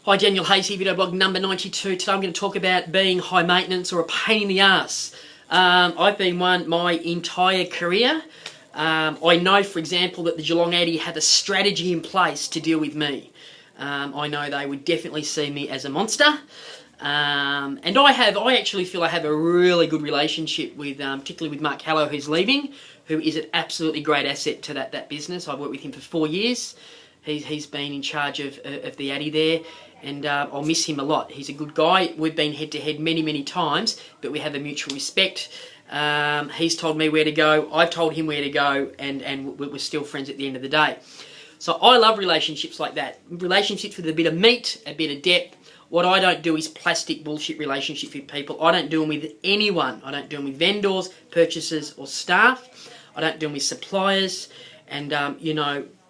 Hi, Daniel Hasey, video blog number 92. Today I'm going to talk about being high maintenance or a pain in the ass. I've been one my entire career. I know, for example, that the Geelong Addy have a strategy in place to deal with me. I know they would definitely see me as a monster. And I actually feel I have a really good relationship with, particularly with Mark Hallow, who's leaving, who is an absolutely great asset to that business. I've worked with him for 4 years. He's been in charge of the Addy there, and I'll miss him a lot. He's a good guy. We've been head-to-head many times, but we have a mutual respect. He's told me where to go, I've told him where to go, and we're still friends at the end of the day. So I love relationships like that. Relationships with a bit of meat, a bit of depth. What I don't do is plastic bullshit relationships with people. I don't do them with anyone. I don't do them with vendors, purchasers, or staff. I don't do them with suppliers. And,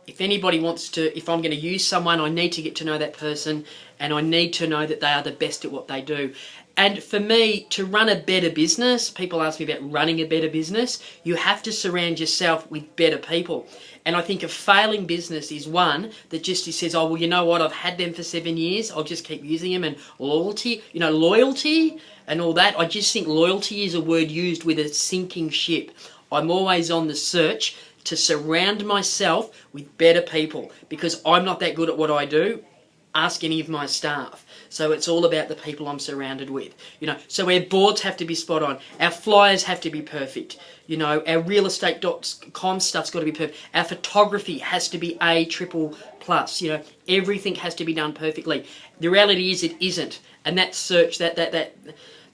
if anybody wants to, if I'm going to use someone, I need to get to know that person, and I need to know that they are the best at what they do. And for me, to run a better business, people ask me about running a better business, you have to surround yourself with better people. And I think a failing business is one that just says, oh, well, you know what, I've had them for 7 years, I'll just keep using them. And loyalty and all that. I just think loyalty is a word used with a sinking ship. I'm always on the search to surround myself with better people, because I'm not that good at what I do. Ask any of my staff. So it's all about the people I'm surrounded with. So our boards have to be spot on. Our flyers have to be perfect. Our realestate.com stuff's got to be perfect. Our photography has to be A+++. Everything has to be done perfectly. The reality is it isn't. And that search, that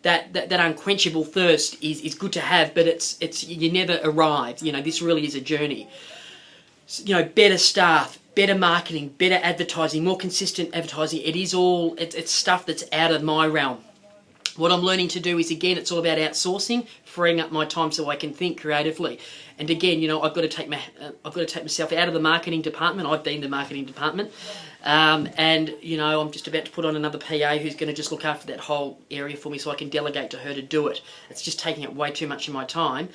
unquenchable thirst is good to have, but it's you never arrive. This really is a journey. Better staff, better marketing, better advertising, more consistent advertising. It's stuff that's out of my realm. What I'm learning to do is, again, it's all about outsourcing, freeing up my time so I can think creatively. And again, I've got to take myself out of the marketing department. I've been the marketing department, and I'm just about to put on another PA who's going to just look after that whole area for me, so I can delegate to her to do it. It's just taking up way too much of my time.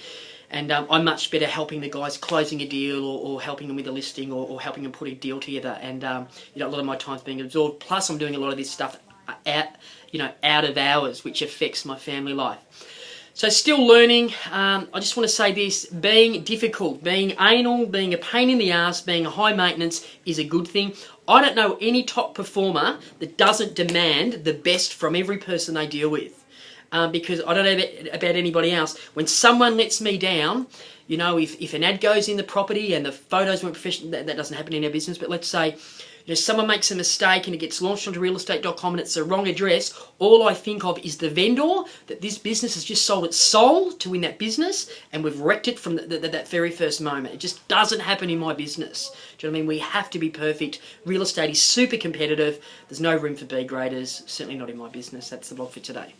And I'm much better helping the guys closing a deal, or helping them with a listing, or helping them put a deal together. And a lot of my time's being absorbed. Plus, I'm doing a lot of this stuff out of hours, which affects my family life. So still learning. I just want to say this: being difficult, being anal, being a pain in the ass, being a high maintenance is a good thing. I don't know any top performer that doesn't demand the best from every person they deal with. Because I don't know about anybody else. When someone lets me down, if an ad goes in the property and the photos weren't professional, that doesn't happen in our business, but let's say someone makes a mistake and it gets launched onto realestate.com and it's the wrong address, all I think of is the vendor that this business has just sold its soul to win that business, and we've wrecked it from that very first moment. It just doesn't happen in my business. Do you know what I mean? We have to be perfect. Real estate is super competitive. There's no room for B graders, certainly not in my business. That's the blog for today.